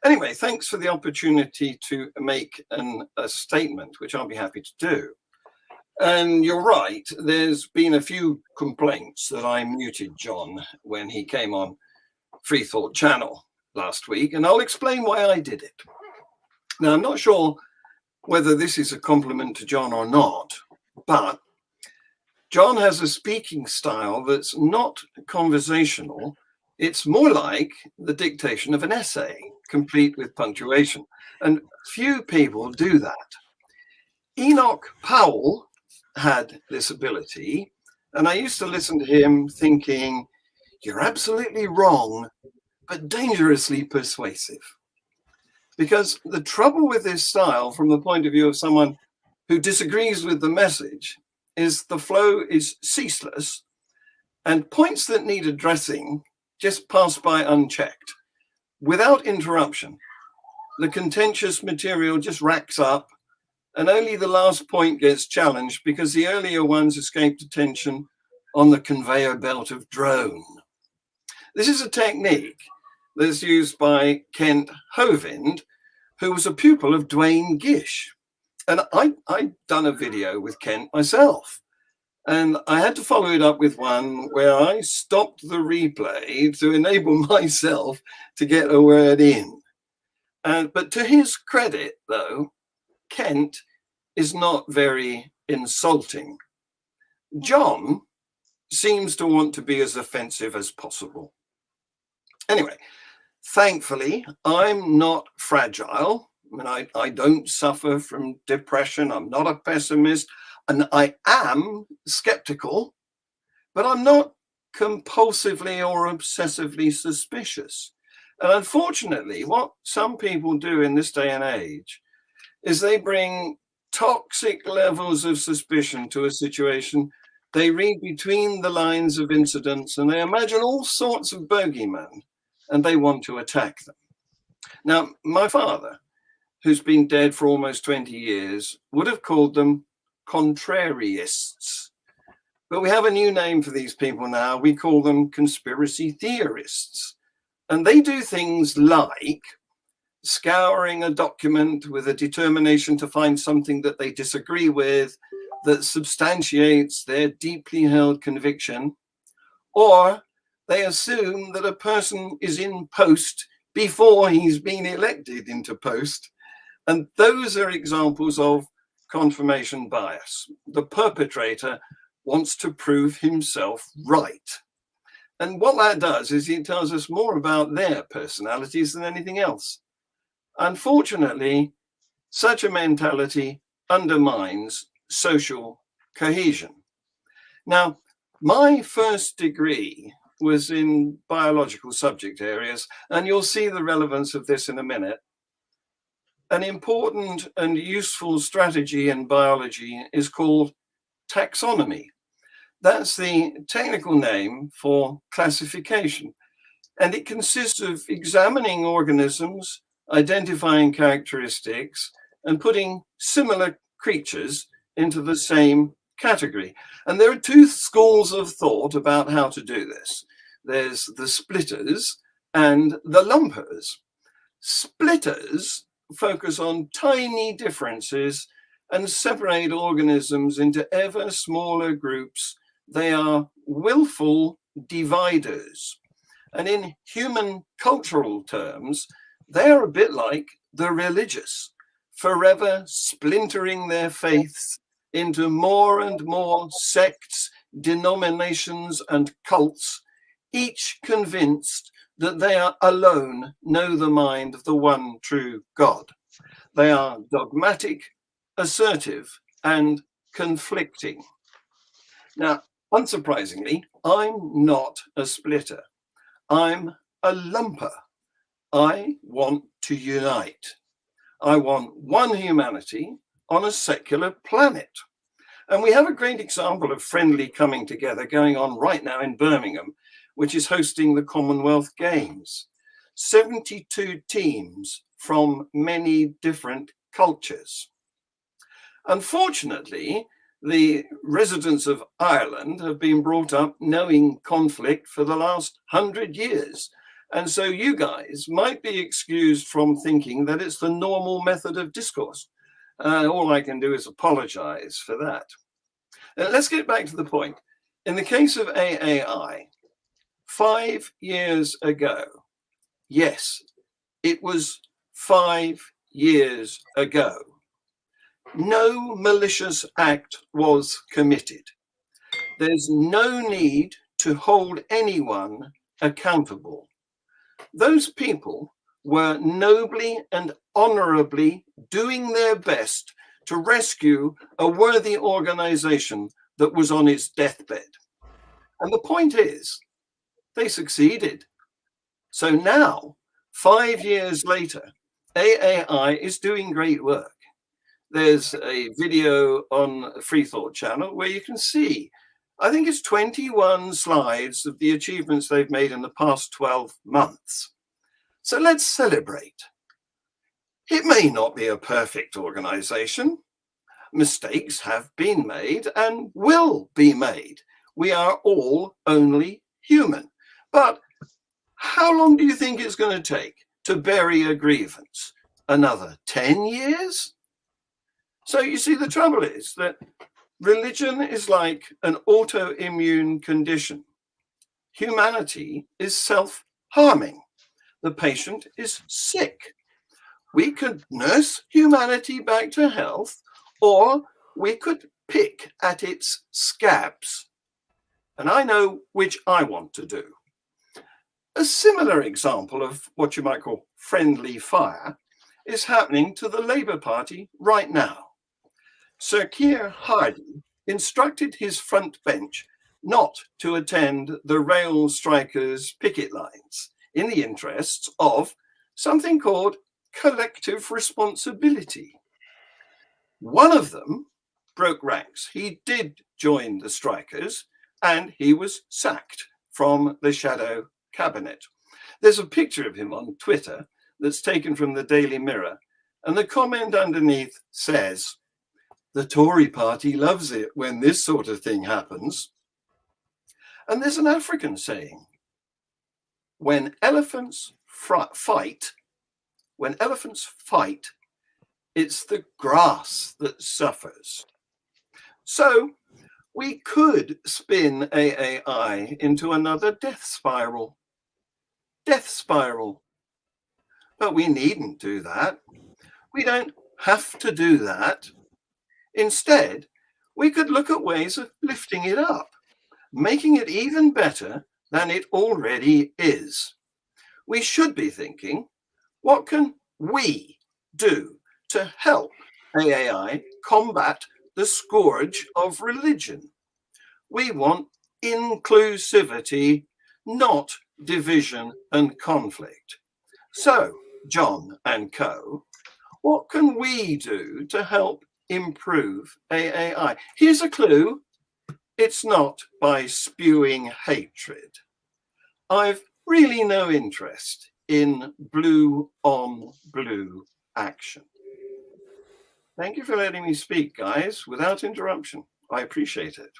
Anyway, thanks for the opportunity to make a statement, which I'll be happy to do. And you're right, there's been a few complaints that I muted John when he came on Freethought channel last week, and I'll explain why I did it. Now, I'm not sure whether this is a compliment to John or not, but John has a speaking style that's not conversational. It's more like the dictation of an essay, complete with punctuation. And few people do that. Enoch Powell had this ability, and I used to listen to him thinking, you're absolutely wrong, but dangerously persuasive. Because the trouble with this style, from the point of view of someone who disagrees with the message, is the flow is ceaseless, and points that need addressing just pass by unchecked, without interruption. The contentious material just racks up, and only the last point gets challenged because the earlier ones escaped attention on the conveyor belt of drone. This is a technique that's used by Kent Hovind, who was a pupil of Dwayne Gish. And I'd done a video with Kent myself. And I had to follow it up with one where I stopped the replay to enable myself to get a word in. But to his credit, though, Kent is not very insulting. John seems to want to be as offensive as possible. Anyway, thankfully, I'm not fragile. I mean, I don't suffer from depression. I'm not a pessimist. And I am skeptical, but I'm not compulsively or obsessively suspicious. And unfortunately, what some people do in this day and age is they bring toxic levels of suspicion to a situation. They read between the lines of incidents and they imagine all sorts of bogeymen and they want to attack them. Now, my father, who's been dead for almost 20 years, would have called them contrariists. But we have a new name for these people now. We call them conspiracy theorists. And they do things like scouring a document with a determination to find something that they disagree with that substantiates their deeply held conviction, or they assume that a person is in post before he's been elected into post. And those are examples of confirmation bias. The perpetrator wants to prove himself right. And what that does is it tells us more about their personalities than anything else. Unfortunately, such a mentality undermines social cohesion. Now, my first degree was in biological subject areas, and you'll see the relevance of this in a minute. An important and useful strategy in biology is called taxonomy. That's the technical name for classification. And it consists of examining organisms, identifying characteristics, and putting similar creatures into the same category. And there are two schools of thought about how to do this. There's the splitters and the lumpers. Splitters focus on tiny differences and separate organisms into ever smaller groups. They are willful dividers. And in human cultural terms, they are a bit like the religious, forever splintering their faiths into more and more sects, denominations, and cults, each convinced that they are alone know the mind of the one true God. They are dogmatic, assertive, and conflicting. Now, unsurprisingly, I'm not a splitter. I'm a lumper. I want to unite. I want one humanity on a secular planet. And we have a great example of friendly coming together going on right now in Birmingham, which is hosting the Commonwealth Games. 72 teams from many different cultures. Unfortunately, the residents of Ireland have been brought up knowing conflict for the last 100 years. And so you guys might be excused from thinking that it's the normal method of discourse. All I can do is apologize for that. Let's get back to the point. In the case of AAI, 5 years ago, yes, it was 5 years ago, no malicious act was committed. There's no need to hold anyone accountable. Those people were nobly and honorably doing their best to rescue a worthy organization that was on its deathbed. And the point is, they succeeded. So now, 5 years later, AAI is doing great work. There's a video on Freethought channel where you can see, I think it's 21 slides of the achievements they've made in the past 12 months. So let's celebrate. It may not be a perfect organization. Mistakes have been made and will be made. We are all only human. But how long do you think it's going to take to bury a grievance? Another 10 years? So you see, the trouble is that religion is like an autoimmune condition. Humanity is self-harming. The patient is sick. We could nurse humanity back to health, or we could pick at its scabs. And I know which I want to do. A similar example of what you might call friendly fire is happening to the Labour Party right now. Sir Keir Hardie instructed his front bench not to attend the rail strikers' picket lines in the interests of something called collective responsibility. One of them broke ranks. He did join the strikers and he was sacked from the shadow cabinet. There's a picture of him on Twitter that's taken from the Daily Mirror, and the comment underneath says, "The Tory party loves it when this sort of thing happens." And there's an African saying, when elephants fight, it's the grass that suffers. So we could spin AAI into another death spiral. But we needn't do that. We don't have to do that. Instead, we could look at ways of lifting it up, making it even better than it already is. We should be thinking, what can we do to help AAI combat the scourge of religion? We want inclusivity, not division and conflict. So, John and co, what can we do to help improve AAI? Here's a clue. It's not by spewing hatred. I've really no interest in blue on blue action. Thank you for letting me speak, guys, without interruption. I appreciate it.